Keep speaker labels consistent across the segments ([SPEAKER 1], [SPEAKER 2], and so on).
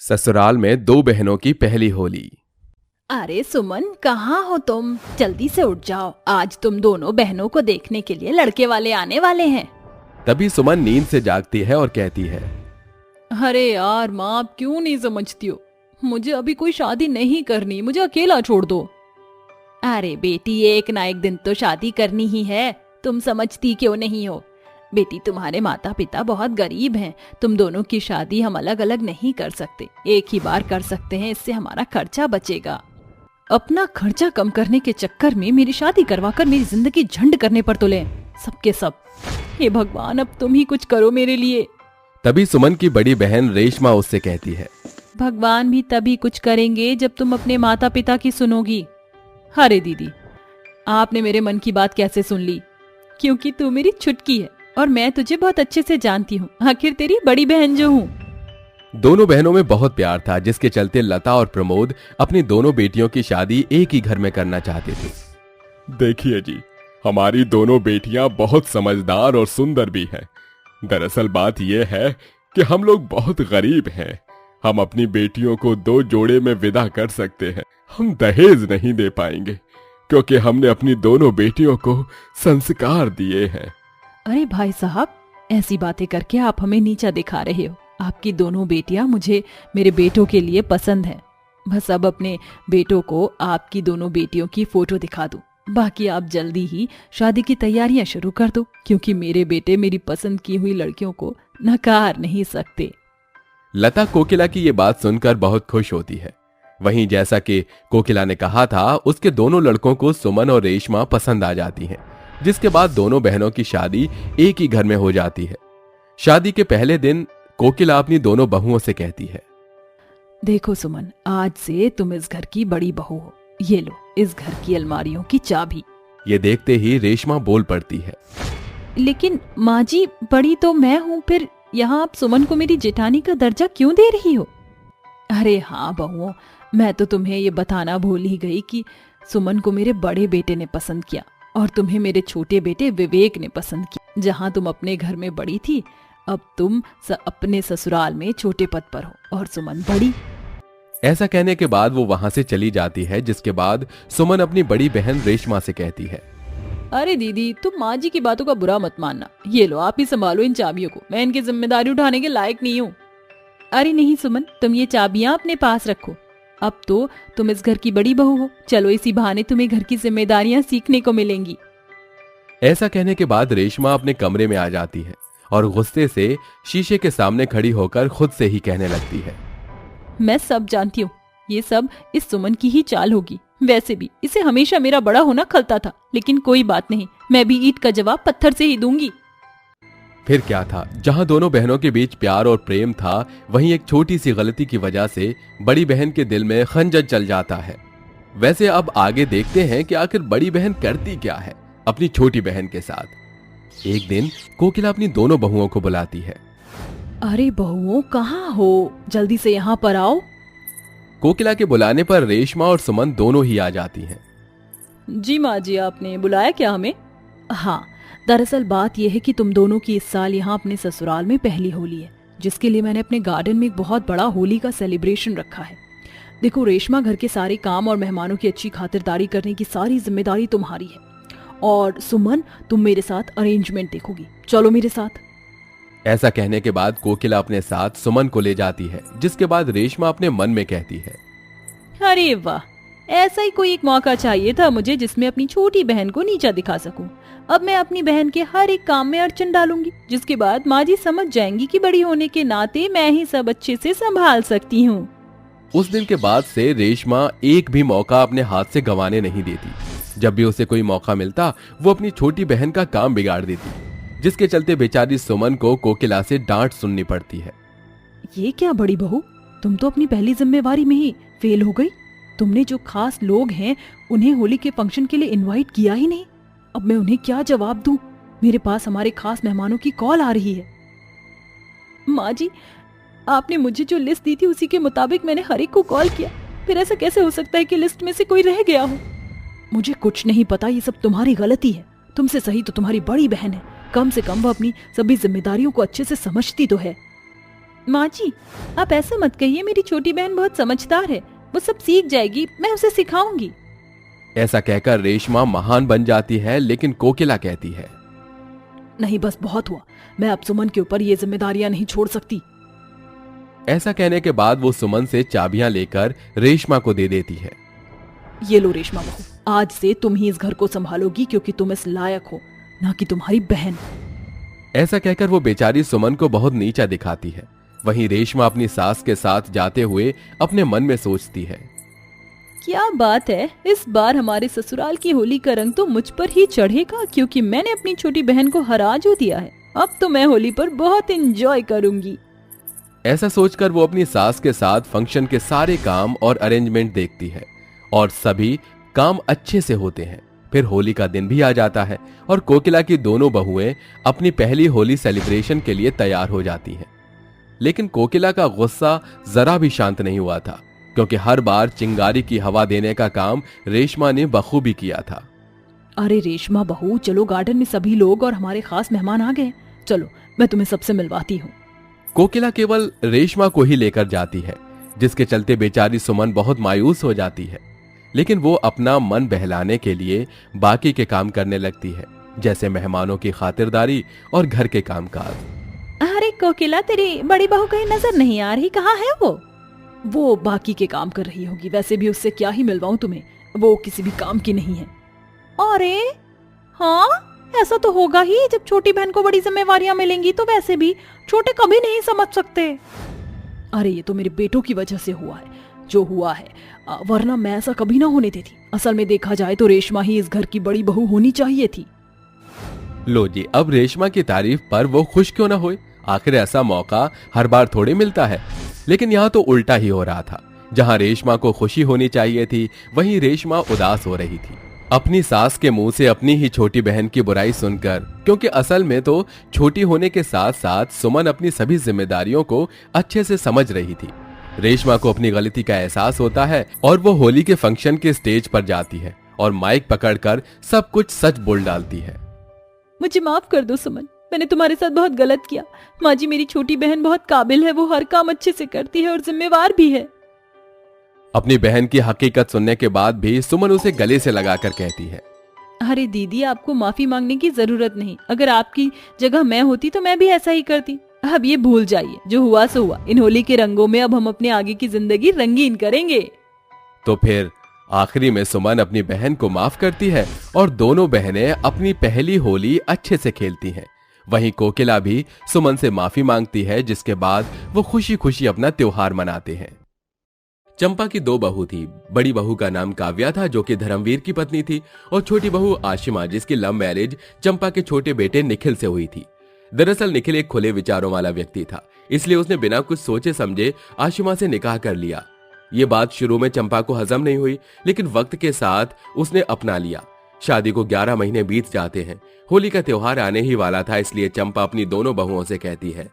[SPEAKER 1] ससुराल में दो बहनों की पहली होली।
[SPEAKER 2] अरे सुमन, कहाँ हो तुम? जल्दी से उठ जाओ, आज तुम दोनों बहनों को देखने के लिए लड़के वाले आने वाले हैं।
[SPEAKER 1] तभी सुमन नींद से जागती है और कहती है,
[SPEAKER 2] अरे यार माँ, आप क्यों नहीं समझती हो? मुझे अभी कोई शादी नहीं करनी, मुझे अकेला छोड़ दो। अरे बेटी, एक ना एक दिन तो शादी करनी ही है, तुम समझती क्यों नहीं हो? बेटी, तुम्हारे माता पिता बहुत गरीब हैं, तुम दोनों की शादी हम अलग अलग नहीं कर सकते, एक ही बार कर सकते हैं, इससे हमारा खर्चा बचेगा। अपना खर्चा कम करने के चक्कर में मेरी शादी करवाकर मेरी जिंदगी झंड करने पर तुले सबके सब। हे भगवान, अब तुम ही कुछ करो मेरे लिए।
[SPEAKER 1] तभी सुमन की बड़ी बहन रेशमा उससे कहती है,
[SPEAKER 2] भगवान भी तभी कुछ करेंगे जब तुम अपने माता पिता की सुनोगी। अरे दीदी, आपने मेरे मन की बात कैसे सुन ली? क्योंकि तू मेरी छुटकी है और मैं तुझे बहुत अच्छे से जानती हूँ, आखिर तेरी बड़ी बहन जो हूँ।
[SPEAKER 1] दोनों बहनों में बहुत प्यार था, जिसके चलते लता और प्रमोद अपनी दोनों बेटियों की शादी एक ही घर में करना चाहते थे। देखिए जी, हमारी दोनों बेटियां बहुत समझदार और सुंदर भी हैं। दरअसल बात यह है कि हम लोग बहुत गरीब हैं। हम अपनी बेटियों को 2 जोड़े में विदा कर सकते हैं, हम दहेज नहीं दे पाएंगे क्योंकि हमने अपनी दोनों बेटियों को संस्कार दिए हैं।
[SPEAKER 2] अरे भाई साहब, ऐसी बातें करके आप हमें नीचा दिखा रहे हो। आपकी दोनों बेटियां मुझे मेरे बेटों के लिए पसंद हैं। बस अब अपने बेटों को आपकी दोनों बेटियों की फोटो दिखा दो, बाकी आप जल्दी ही शादी की तैयारियां शुरू कर दो, क्योंकि मेरे बेटे मेरी पसंद की हुई लड़कियों को नकार नहीं सकते।
[SPEAKER 1] लता कोकिला की ये बात सुनकर बहुत खुश होती है। वहीं जैसा कि कोकिला ने कहा था, उसके दोनों लड़कों को सुमन और रेशमा पसंद आ जाती हैं, जिसके बाद दोनों बहनों की शादी एक ही घर में हो जाती है। शादी के पहले दिन कोकिला अपनी दोनों बहुओं से कहती है,
[SPEAKER 2] देखो सुमन, आज से तुम इस घर की बड़ी बहू हो, ये लो इस घर की अलमारियों की चाबी।
[SPEAKER 1] ये देखते ही रेशमा बोल पड़ती है,
[SPEAKER 2] लेकिन माँ जी, बड़ी तो मैं हूँ, फिर यहाँ आप सुमन को मेरी जेठानी का दर्जा क्यों दे रही हो? अरे हाँ बहुओं, मैं तो तुम्हें ये बताना भूल ही गई कि सुमन को मेरे बड़े बेटे ने पसंद किया और तुम्हें मेरे छोटे बेटे विवेक ने पसंद किया। जहाँ तुम अपने घर में बड़ी थी, अब तुम अपने ससुराल में छोटे पद पर हो और सुमन बड़ी।
[SPEAKER 1] ऐसा कहने के बाद वो वहां से चली जाती है, जिसके बाद सुमन अपनी बड़ी बहन रेशमा से कहती है,
[SPEAKER 2] अरे दीदी, तुम माँ जी की बातों का बुरा मत मानना, ये लो आप ही संभालो इन चाबियों को, मैं इनकी जिम्मेदारी उठाने के लायक नहीं हूँ। अरे नहीं सुमन, तुम ये चाबियां अपने पास रखो, अब तो तुम इस घर की बड़ी बहू हो, चलो इसी बहाने तुम्हें घर की जिम्मेदारियां सीखने को मिलेंगी।
[SPEAKER 1] ऐसा कहने के बाद रेशमा अपने कमरे में आ जाती है और गुस्से से शीशे के सामने खड़ी होकर खुद से ही कहने लगती है,
[SPEAKER 2] मैं सब जानती हूँ, ये सब इस सुमन की ही चाल होगी। वैसे भी इसे हमेशा मेरा बड़ा होना खलता था, लेकिन कोई बात नहीं, मैं भी ईंट का जवाब पत्थर से ही दूंगी।
[SPEAKER 1] फिर क्या था, जहां दोनों बहनों के बीच प्यार और प्रेम था, वहीं एक छोटी सी गलती की वजह से बड़ी बहन के दिल में खंजर चल जाता है। वैसे अब आगे देखते हैं कि आखिर बड़ी बहन करती क्या है अपनी छोटी बहन के साथ। एक दिन कोकिला अपनी दोनों बहुओं को बुलाती है।
[SPEAKER 2] अरे बहुओं, कहाँ हो? जल्दी से यहाँ पर आओ।
[SPEAKER 1] कोकिला के बुलाने पर रेशमा और सुमन दोनों ही आ जाती हैं।
[SPEAKER 2] जी माँ जी, आपने बुलाया क्या हमें? हाँ, दरअसल बात यह है कि तुम दोनों की इस साल यहाँ अपने ससुराल में पहली होली है, जिसके लिए मैंने अपने गार्डन में एक बहुत बड़ा होली का सेलिब्रेशन रखा है। देखो रेशमा, घर के सारे काम और मेहमानों की अच्छी खातिरदारी करने की सारी जिम्मेदारी तुम्हारी है, और सुमन, तुम मेरे साथ अरेंजमेंट देखोगी, चलो मेरे साथ।
[SPEAKER 1] ऐसा कहने के बाद कोकिला अपने साथ सुमन को ले जाती है, जिसके बाद रेशमा अपने मन में कहती है,
[SPEAKER 2] अरे वाह, ऐसा ही कोई एक मौका चाहिए था मुझे जिसमें अपनी छोटी बहन को नीचा दिखा सकूं। अब मैं अपनी बहन के हर एक काम में अड़चन डालूंगी, जिसके बाद माँ जी समझ जाएंगी कि बड़ी होने के नाते मैं ही सब अच्छे से संभाल सकती हूँ।
[SPEAKER 1] उस दिन के बाद से रेशमा एक भी मौका अपने हाथ से गंवाने नहीं देती। जब भी उसे कोई मौका मिलता, वो अपनी छोटी बहन का काम बिगाड़ देती, जिसके चलते बेचारी सुमन को कोकिला से डांट सुननी पड़ती है।
[SPEAKER 2] ये क्या बड़ी बहू, तुम तो अपनी पहली जिम्मेवारी में ही फेल हो गई। तुमने जो खास लोग हैं उन्हें होली के फंक्शन के लिए इनवाइट किया ही नहीं। अब मैं उन्हें क्या जवाब दूं? मेरे पास हमारे खास मेहमानों की कॉल आ रही है। माँ जी, आपने मुझे जो लिस्ट दी थी उसी के मुताबिक मैंने हर एक को कॉल किया, फिर ऐसा कैसे हो सकता है कि लिस्ट में से कोई रह गया हो? मुझे कुछ नहीं पता, ये सब तुम्हारी गलती है। तुमसे सही तो तुम्हारी बड़ी बहन है, कम से कम वो अपनी सभी जिम्मेदारियों को अच्छे से समझती तो है। माँ जी, आप ऐसा मत कहिए, मेरी छोटी बहन बहुत समझदार है, वो सब सीख जाएगी, मैं उसे सिखाऊंगी।
[SPEAKER 1] ऐसा कहकर रेशमा महान बन जाती है, लेकिन कोकिला कहती है,
[SPEAKER 2] नहीं, बस बहुत हुआ, मैं अब सुमन के ऊपर ये जिम्मेदारियां नहीं छोड़ सकती।
[SPEAKER 1] ऐसा कहने के बाद वो सुमन से चाबियां लेकर रेशमा को दे देती है।
[SPEAKER 2] ये लो रेशमा बहू, आज से तुम ही इस घर को संभालोगी, क्योंकि तुम इस लायक हो, ना कि तुम्हारी बहन।
[SPEAKER 1] ऐसा कहकर वो बेचारी सुमन को बहुत नीचा दिखाती है। वहीं रेशमा अपनी सास के साथ जाते हुए अपने मन में सोचती है,
[SPEAKER 2] क्या बात है, इस बार हमारे ससुराल की होली का रंग तो मुझ पर ही चढ़ेगा, क्योंकि मैंने अपनी छोटी बहन को हरा जो दिया है। अब तो मैं होली पर बहुत एंजॉय करूंगी।
[SPEAKER 1] ऐसा सोचकर वो अपनी सास के साथ फंक्शन के सारे काम और अरेंजमेंट देखती है और सभी काम अच्छे से होते हैं। फिर होली का दिन भी आ जाता है और कोकिला की दोनों बहुएं अपनी पहली होली सेलिब्रेशन के लिए तैयार हो जाती हैं। लेकिन कोकिला का गुस्सा जरा भी शांत नहीं हुआ था, क्योंकि हर बार चिंगारी की हवा देने का काम रेशमा ने बखूबी किया था।
[SPEAKER 2] अरे रेशमा बहू, चलो, गार्डन में सभी लोग और हमारे खास मेहमान आ गए, चलो मैं तुम्हें सबसे मिलवाती हूँ।
[SPEAKER 1] कोकिला केवल रेशमा को ही लेकर जाती है, जिसके चलते बेचारी सुमन बहुत मायूस हो जाती है। लेकिन वो अपना मन बहलाने के लिए बाकी के काम करने लगती है, जैसे मेहमानों की खातिरदारी और घर के कामकाज।
[SPEAKER 2] अरे कोकिला, तेरी बड़ी बहू कहीं नजर नहीं आ रही, कहाँ है वो बाकी के काम कर रही होगी, वैसे भी उससे क्या ही मिलवाऊं तुम्हें, वो किसी भी काम की नहीं है। अरे हाँ, ऐसा तो होगा ही, जब छोटी बहन को बड़ी जिम्मेवारियां मिलेंगी तो वैसे भी छोटे कभी नहीं समझ सकते। अरे ये तो मेरे बेटों की वजह से हुआ है जो हुआ है, वरना मैं ऐसा कभी ना होने देती। असल में देखा जाए तो रेशमा ही इस घर की बड़ी बहू होनी चाहिए थी।
[SPEAKER 1] लो जी, अब रेशमा की तारीफ पर वो खुश क्यों ना होए, आखिर ऐसा मौका हर बार थोड़ी मिलता है। लेकिन यहाँ तो उल्टा ही हो रहा था, जहाँ रेशमा को खुशी होनी चाहिए थी वहीं रेशमा उदास हो रही थी, अपनी सास के मुंह से अपनी ही छोटी बहन की बुराई सुनकर। क्योंकि असल में तो छोटी होने के साथ साथ सुमन अपनी सभी जिम्मेदारियों को अच्छे से समझ रही थी। रेशमा को अपनी गलती का एहसास होता है और वो होली के फंक्शन के स्टेज पर जाती है और माइक पकड़कर सब कुछ सच बोल डालती है।
[SPEAKER 2] मुझे माफ कर दो सुमन, मैंने तुम्हारे साथ बहुत गलत किया। माँ जी, मेरी छोटी बहन बहुत काबिल है, वो हर काम अच्छे से करती है और जिम्मेवार भी है।
[SPEAKER 1] अपनी बहन की हकीकत सुनने के बाद भी सुमन उसे गले से लगाकर कहती है,
[SPEAKER 2] अरे दीदी, आपको माफी मांगने की जरूरत नहीं, अगर आपकी जगह मैं होती तो मैं भी ऐसा ही करती। अब ये भूल जाइए, जो हुआ सो हुआ। इन होली के रंगों में अब हम अपने आगे की जिंदगी रंगीन करेंगे।
[SPEAKER 1] तो फिर आखिरी में सुमन अपनी बहन को माफ करती है और दोनों बहनें अपनी पहली होली अच्छे से खेलती हैं। वहीं कोकिला भी सुमन से माफी मांगती है, जिसके बाद वो खुशी खुशी अपना त्योहार मनाते हैं। चंपा की दो बहू थी। बड़ी बहू का नाम काव्या था, जो कि धर्मवीर की पत्नी थी, और छोटी बहू आशिमा, जिसकी लव मैरिज चंपा के छोटे बेटे निखिल से हुई थी। दरअसल निखिल एक खुले विचारों वाला व्यक्ति था, इसलिए उसने बिना कुछ सोचे समझे आशिमा से निकाह कर लिया। ये बात शुरू में चंपा को हजम नहीं हुई, लेकिन वक्त के साथ उसने अपना लिया। शादी को 11 महीने बीत जाते हैं। होली का त्योहार आने ही वाला था, इसलिए चंपा अपनी दोनों बहुओं से कहती है,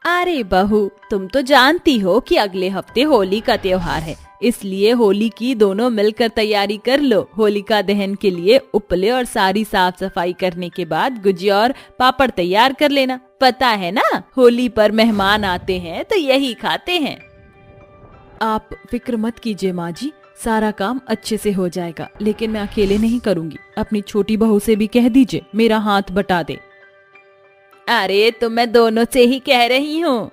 [SPEAKER 2] अरे बहू, तुम तो जानती हो कि अगले हफ्ते होली का त्योहार है, इसलिए होली की दोनों मिलकर तैयारी कर लो। होलिका दहन के लिए उपले और सारी साफ सफाई करने के बाद गुजिया और पापड़ तैयार कर लेना। पता है ना, होली पर मेहमान आते हैं तो यही खाते हैं। आप फिक्र मत कीजिए माँ जी, सारा काम अच्छे से हो जाएगा, लेकिन मैं अकेले नहीं करूंगी। अपनी छोटी बहू से भी कह दीजिए मेरा हाथ बटा दे। अरे तो मैं दोनों से ही कह रही हूँ।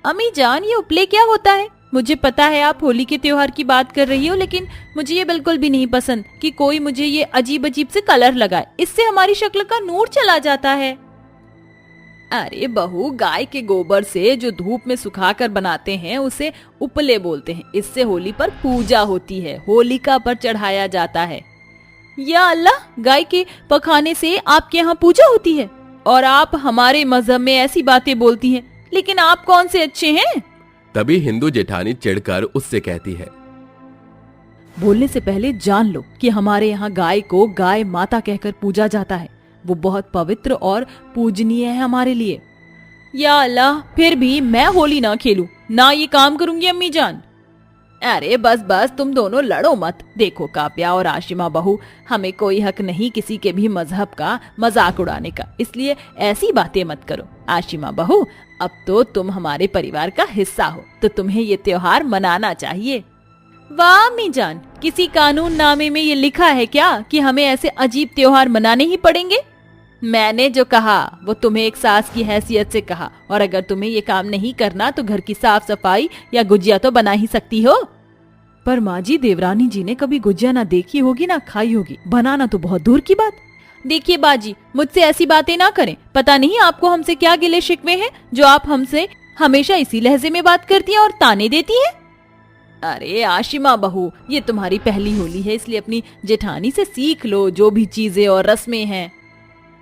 [SPEAKER 2] अम्मी जान, ये उपले क्या होता है? मुझे पता है आप होली के त्योहार की बात कर रही हो, लेकिन मुझे ये बिल्कुल भी नहीं पसंद कि कोई मुझे ये अजीब अजीब से कलर लगाए, इससे हमारी शक्ल का नूर चला जाता है। अरे बहू, गाय के गोबर से जो धूप में सुखाकर बनाते हैं उसे उपले बोलते हैं। इससे होली पर पूजा होती है, होलिका पर चढ़ाया जाता है। या अल्लाह, गाय के पखाने से आपके यहाँ पूजा होती है और आप हमारे मजहब में ऐसी बातें बोलती हैं, लेकिन आप कौन से अच्छे हैं?
[SPEAKER 1] तभी हिंदू जेठानी चिढ़कर उससे कहती है,
[SPEAKER 2] बोलने से पहले जान लो कि हमारे यहाँ गाय को गाय माता कहकर पूजा जाता है। वो बहुत पवित्र और पूजनीय है हमारे लिए। या अल्लाह, फिर भी मैं होली ना खेलूं, ना ये काम करूंगी अम्मी जान। अरे बस बस, तुम दोनों लड़ो मत। देखो काव्या और आशिमा बहू, हमें कोई हक नहीं किसी के भी मजहब का मजाक उड़ाने का, इसलिए ऐसी बातें मत करो। आशिमा बहू, अब तो तुम हमारे परिवार का हिस्सा हो, तो तुम्हें ये त्योहार मनाना चाहिए। वाह अम्मी जान, किसी कानून नामे में ये लिखा है क्या कि हमें ऐसे अजीब त्योहार मनाने ही पड़ेंगे? मैंने जो कहा वो तुम्हें एक सास की हैसियत से कहा, और अगर तुम्हें ये काम नहीं करना तो घर की साफ सफाई या गुजिया तो बना ही सकती हो। पर माँ जी, देवरानी जी ने कभी गुजिया ना देखी होगी ना खाई होगी, बनाना तो बहुत दूर की बात। देखिए बाजी, मुझसे ऐसी बातें ना करें। पता नहीं आपको हमसे क्या गिले शिकवे हैं जो आप हमसे हमेशा इसी लहजे में बात करती हैं और ताने देती हैं। अरे आशिमा बहू, ये तुम्हारी पहली होली है, इसलिए अपनी जेठानी से सीख लो जो भी चीजें और रस्में हैं।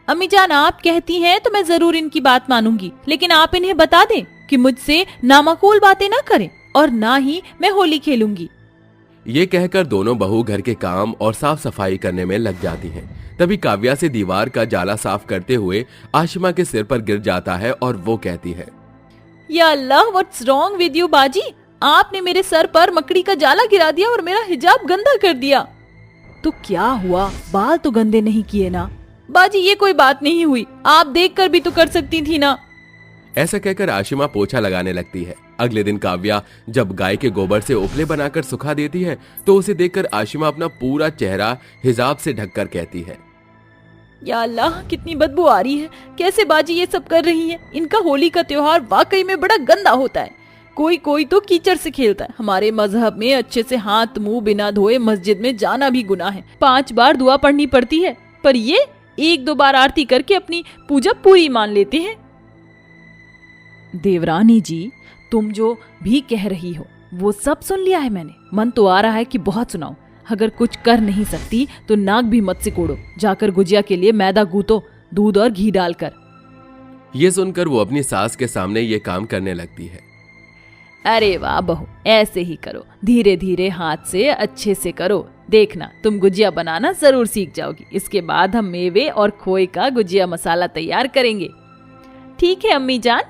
[SPEAKER 2] अम्मी जान, आप कहती हैं तो मैं जरूर इनकी बात मानूंगी, लेकिन आप इन्हें बता दें कि मुझसे नामाकूल बातें ना करें और ना ही मैं होली खेलूंगी।
[SPEAKER 1] ये कहकर दोनों बहू घर के काम और साफ सफाई करने में लग जाती हैं। तभी काव्या से दीवार का जाला साफ करते हुए आशिमा के सिर पर गिर जाता है और वो कहती है,
[SPEAKER 2] या अल्लाह, व्हाट्स रॉन्ग विद यू बाजी? आपने मेरे सर पर मकड़ी का जाला गिरा दिया और मेरा हिजाब गंदा कर दिया। तो क्या हुआ, बाल तो गंदे नहीं किए ना? बाजी ये कोई बात नहीं हुई, आप देखकर भी तो कर सकती थी ना।
[SPEAKER 1] ऐसा कहकर आशिमा पोछा लगाने लगती है। अगले दिन काव्या जब गाय के गोबर से उपले बनाकर सुखा देती है तो उसे देखकर आशिमा अपना पूरा चेहरा हिजाब से ढककर कहती है,
[SPEAKER 2] या अल्लाह, कितनी बदबू आ रही है। कैसे बाजी ये सब कर रही है? इनका होली का त्योहार वाकई में बड़ा गंदा होता है। कोई कोई तो कीचड़ से खेलता है। हमारे मजहब में अच्छे से हाथ मुंह बिना धोए मस्जिद में जाना भी गुनाह है। 5 बार दुआ पढ़नी पड़ती है, पर ये 1-2 बार आरती करके अपनी पूजा पूरी मान लेते हैं। देवरानी जी, तुम जो भी कह रही हो वो सब सुन लिया है मैंने। मन तो आ रहा है कि बहुत सुनाऊं। अगर कुछ कर नहीं सकती तो नाक भी मत सिकोड़ो। जाकर गुजिया के लिए मैदा गूंथो, दूध और घी डालकर।
[SPEAKER 1] ये सुनकर वो अपनी सास के सामने ये काम करने लगती है।
[SPEAKER 2] अरे वाह बहू, ऐसे ही करो, धीरे धीरे हाथ से अच्छे से करो। देखना, तुम गुजिया बनाना जरूर सीख जाओगी। इसके बाद हम मेवे और खोए का गुजिया मसाला तैयार करेंगे। ठीक है अम्मी जान।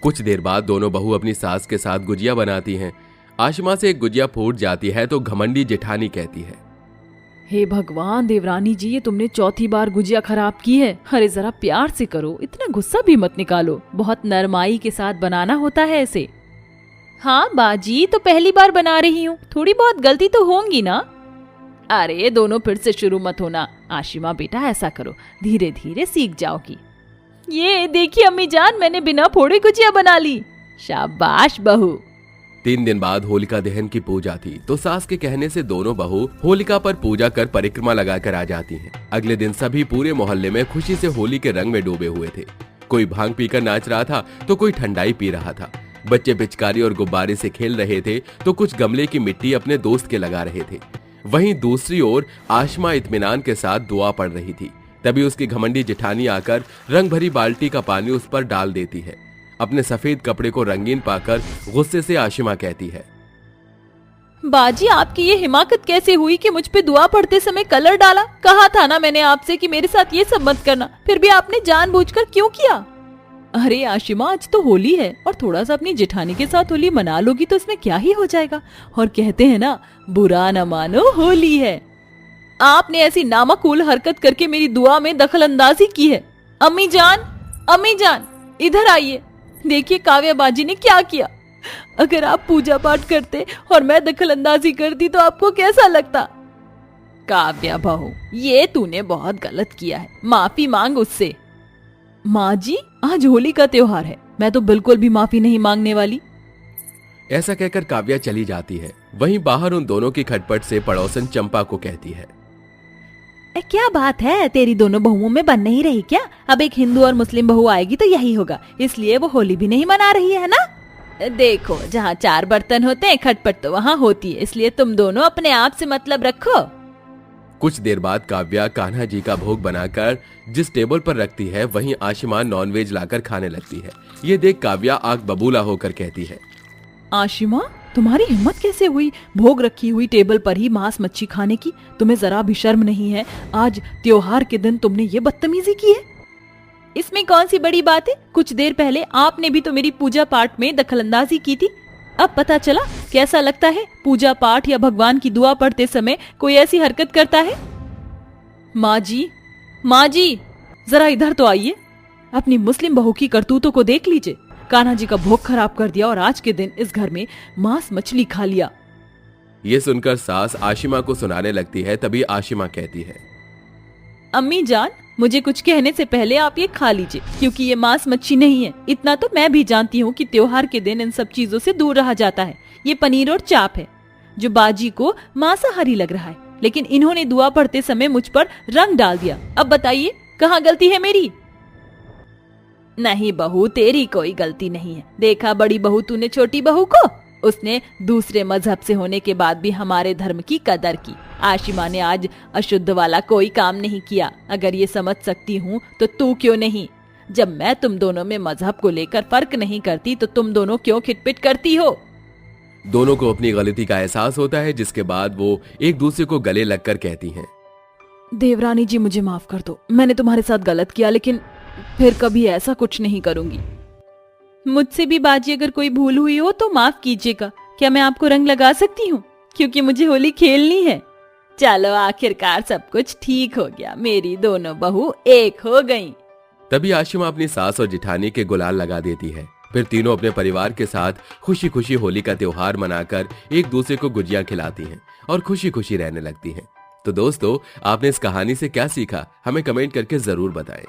[SPEAKER 1] कुछ देर बाद दोनों बहू अपनी सास के साथ गुजिया बनाती हैं। आशिमा से एक गुजिया फूट जाती है तो घमंडी जेठानी कहती है,
[SPEAKER 2] हे भगवान देवरानी जी, ये तुमने 4थी बार गुजिया खराब की है। अरे जरा प्यार से करो, इतना गुस्सा भी मत निकालो। बहुत नरमाई के साथ बनाना होता है ऐसे। हाँ बाजी, तो पहली बार बना रही हूँ, थोड़ी बहुत गलती तो होंगी ना। अरे दोनों फिर से शुरू मत होना। आशिमा बेटा, ऐसा करो, धीरे धीरे सीख जाओगी। ये देखिए अम्मी जान, मैंने बिना फोड़े गुजिया बना ली। शाबाश बहू।
[SPEAKER 1] 3 दिन बाद होलिका दहन की पूजा थी तो सास के कहने से दोनों बहू होलिका पर पूजा कर परिक्रमा लगाकर आ जाती हैं। अगले दिन सभी पूरे मोहल्ले में खुशी से होली के रंग में डूबे हुए थे। कोई भांग पीकर नाच रहा था तो कोई ठंडाई पी रहा था। बच्चे पिचकारी और गुब्बारे से खेल रहे थे तो कुछ गमले की मिट्टी अपने दोस्त के लगा रहे थे। वहीं दूसरी ओर आशिमा इत्मीनान के साथ दुआ पढ़ रही थी। तभी उसकी घमंडी जेठानी आकर रंग भरी बाल्टी का पानी उस पर डाल देती है। अपने सफेद कपड़े को रंगीन पाकर गुस्से से आशिमा कहती है,
[SPEAKER 2] बाजी आपकी ये हिमाकत कैसे हुई कि मुझ पे दुआ पढ़ते समय कलर डाला? कहा था ना मैंने आपसे कि मेरे साथ ये सब मत करना, फिर भी आपने जानबूझकर क्यों किया? अरे आशिमा, आज तो होली है और थोड़ा सा अपनी जेठानी के साथ होली मना लोगी तो इसमें क्या ही हो जाएगा। और कहते हैं ना, बुरा न मानो होली है। आपने ऐसी नामाकूल हरकत करके मेरी दुआ में दखल अंदाजी की है। अम्मी जान इधर आइए, देखिए काव्या बाजी ने क्या किया। अगर आप पूजा पाठ करते और मैं दखल अंदाजी करती तो आपको कैसा लगता? काव्या बहू, ये तूने बहुत गलत किया है, माफी मांग उससे। माँ जी, आज होली का त्योहार है, मैं तो बिल्कुल भी माफी नहीं मांगने वाली।
[SPEAKER 1] ऐसा कहकर काव्या चली जाती है। वहीं बाहर उन दोनों की खटपट से पड़ोसन चंपा को कहती है,
[SPEAKER 2] क्या बात है, तेरी दोनों बहुओं में बन नहीं रही क्या? अब एक हिंदू और मुस्लिम बहू आएगी तो यही होगा, इसलिए वो होली भी नहीं मना रही है ना। देखो, जहाँ 4 बर्तन होते हैं खटपट तो वहाँ होती है, इसलिए तुम दोनों अपने आप से मतलब रखो।
[SPEAKER 1] कुछ देर बाद काव्या कान्हा जी का भोग बनाकर जिस टेबल पर रखती है वहीं आशिमा नॉनवेज लाकर खाने लगती है। ये देख काव्या आग बबूला होकर कहती है,
[SPEAKER 2] आशिमा, तुम्हारी हिम्मत कैसे हुई भोग रखी हुई टेबल पर ही मांस मच्छी खाने की? तुम्हें जरा भी शर्म नहीं है? आज त्योहार के दिन तुमने ये बदतमीजी की है। इसमें कौन सी बड़ी बात है? कुछ देर पहले आपने भी तो मेरी पूजा पाठ में दखलंदाजी की थी। अब पता चला कैसा लगता है पूजा पाठ या भगवान की दुआ पढ़ते समय कोई ऐसी हरकत करता है। माँ जी, जरा इधर तो आइए। अपनी मुस्लिम बहू की करतूतों को देख लीजिए। कान्हा जी का भोग खराब कर दिया और आज के दिन इस घर में मांस मछली खा लिया।
[SPEAKER 1] ये सुनकर सास आशिमा को सुनाने लगती है। तभी आशिमा कहती है,
[SPEAKER 2] अम्मी जान, मुझे कुछ कहने से पहले आप ये खा लीजिए, क्योंकि ये मांस मच्छी नहीं है। इतना तो मैं भी जानती हूँ कि त्योहार के दिन इन सब चीजों से दूर रहा जाता है। ये पनीर और चाप है जो बाजी को मांसाहारी लग रहा है, लेकिन इन्होंने दुआ पढ़ते समय मुझ पर रंग डाल दिया। अब बताइए कहाँ गलती है मेरी? नहीं बहू, तेरी कोई गलती नहीं है। देखा बड़ी बहू तूने छोटी बहू को, उसने दूसरे मजहब से होने के बाद भी हमारे धर्म की कदर की। आशिमा ने आज अशुद्ध वाला कोई काम नहीं किया। अगर ये समझ सकती हूँ तो तू क्यों नहीं? जब मैं तुम दोनों में मजहब को लेकर फर्क नहीं करती तो तुम दोनों क्यों खिटपिट करती हो?
[SPEAKER 1] दोनों को अपनी गलती का एहसास होता है, जिसके बाद वो एक दूसरे को गले लगकर कहती हैं,
[SPEAKER 2] देवरानी जी मुझे माफ कर दो। मैंने तुम्हारे साथ गलत किया, लेकिन फिर कभी ऐसा कुछ नहीं करूंगी। मुझसे भी बाजी अगर कोई भूल हुई हो तो माफ कीजिएगा। क्या मैं आपको रंग लगा सकती हूँ? क्योंकि मुझे होली खेलनी है। चलो आखिरकार सब कुछ ठीक हो गया। मेरी दोनों बहू एक हो गईं।
[SPEAKER 1] तभी आशिमा अपनी सास और जिठानी के गुलाल लगा देती है। फिर तीनों अपने परिवार के साथ खुशी खुशी होली का त्योहार मनाकर एक दूसरे को गुजिया खिलाती हैं और खुशी खुशी रहने लगती हैं। तो दोस्तों, आपने इस कहानी से क्या सीखा, हमें कमेंट करके जरूर बताएं।